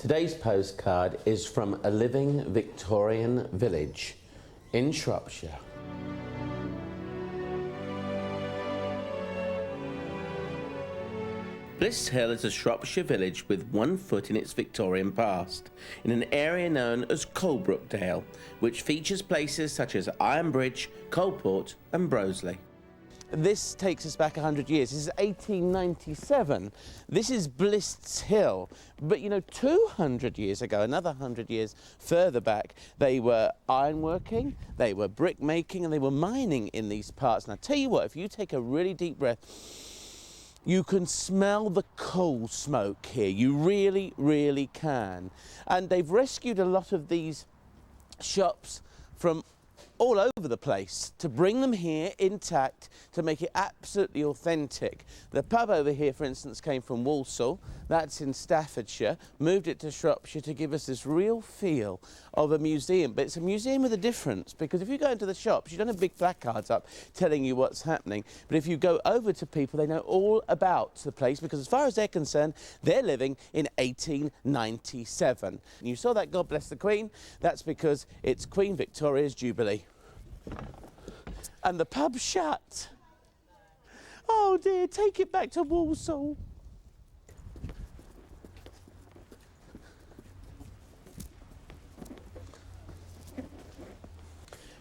Today's postcard is from a living Victorian village in Shropshire. Blists Hill is a Shropshire village with one foot in its Victorian past, in an area known as Coalbrookdale, which features places such as Iron Bridge, Coalport and Broseley. This takes us back 100 years. This is 1897. This is Blists Hill. But, you know, 200 years ago, another 100 years further back, they were ironworking, they were brick making, and they were mining in these parts. And I tell you what, if you take a really deep breath, you can smell the coal smoke here. You really, really can. And they've rescued a lot of these shops from all over the place to bring them here intact, to make it absolutely authentic. The pub over here, for instance, came from Walsall. That's in Staffordshire. Moved it to Shropshire to give us this real feel of a museum. But it's a museum with a difference, because if you go into the shops, you don't have big placards up telling you what's happening. But if you go over to people, they know all about the place, because as far as they're concerned, they're living in 1897. And you saw that God Bless the Queen. That's because it's Queen Victoria's Jubilee. And the pub's shut. Oh dear, take it back to Walsall.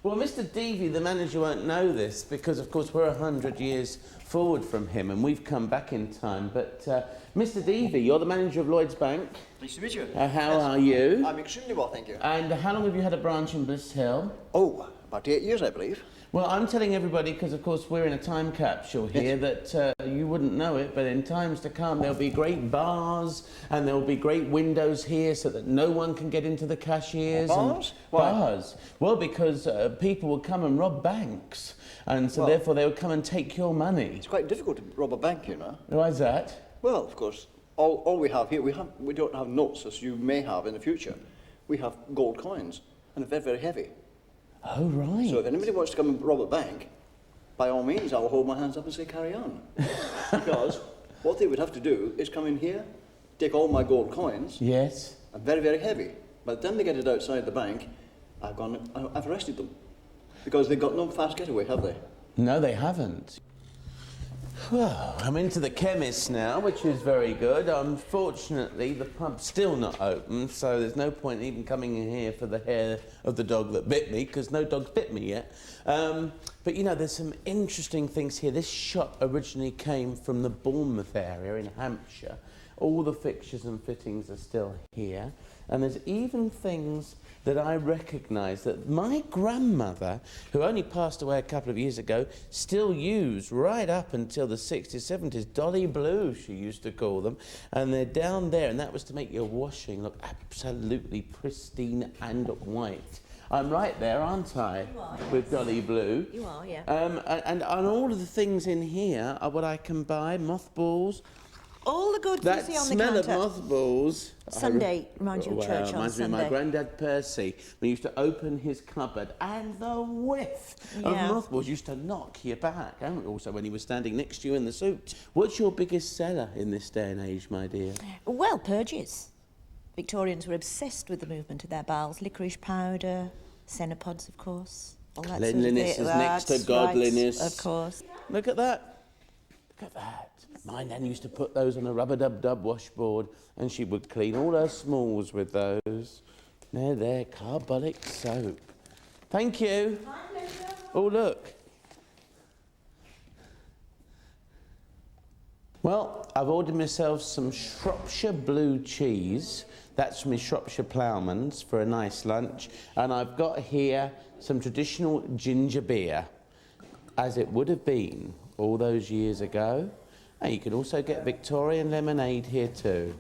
Well, Mr. Deavy, the manager, won't know this because, of course, we're 100 years forward from him and we've come back in time. But, Mr. Deavy, you're the manager of Lloyd's Bank. Nice to meet you. How are you? I'm extremely well, thank you. And how long have you had a branch in Blists Hill? Oh, about 8 years, I believe. Well, I'm telling everybody, because of course we're in a time capsule here, that you wouldn't know it, but in times to come there'll be great bars and there'll be great windows here so that no one can get into the cashiers. Bars? Why? Bars. Well, because people will come and rob banks, and so therefore they will come and take your money. It's quite difficult to rob a bank, you know. Why is that? Well, of course, all we have here, we don't have notes as you may have in the future. We have gold coins, and they're very, very heavy. Oh, right. So if anybody wants to come and rob a bank, by all means, I'll hold my hands up and say, carry on. Because what they would have to do is come in here, take all my gold coins. Yes. And very, very heavy. By the time they get it outside the bank, I've arrested them. Because they've got no fast getaway, have they? No, they haven't. Well, I'm into the chemist now, which is very good. Unfortunately, the pub's still not open, so there's no point even coming in here for the hair of the dog that bit me, because no dog's bit me yet. But, you know, there's some interesting things here. This shop originally came from the Bournemouth area in Hampshire. All the fixtures and fittings are still here. And there's even things that I recognise that my grandmother, who only passed away a couple of years ago, still used right up until the 60s, 70s. Dolly Blue, she used to call them. And they're down there, and that was to make your washing look absolutely pristine and white. I'm right there, aren't I? You are. With Dolly Blue. You are, yeah. And all of the things in here are what I can buy, mothballs. All the goods That you see on the smell counter. of mothballs. Sunday reminds you of church on reminds me of my Sunday. granddad Percy, when he used to open his cupboard, and the whiff of mothballs used to knock you back. And also when he was standing next to you in the suit. What's your biggest seller in this day and age, my dear? Well, purges. Victorians were obsessed with the movement of their bowels. Licorice powder, cenopods, of course. All that Cleanliness sort of is next to godliness. Right, of course. Look at that. Look at that. My nan used to put those on a rubber-dub-dub washboard, and she would clean all her smalls with those. They're carbolic soap. Thank you. Oh, look. Well, I've ordered myself some Shropshire blue cheese. That's from his Shropshire Ploughman's for a nice lunch. And I've got here some traditional ginger beer, as it would have been all those years ago. And you can also get Victorian lemonade here too.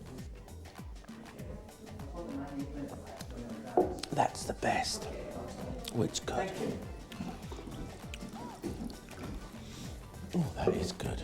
That's the best. Oh, it's good. Oh, that is good.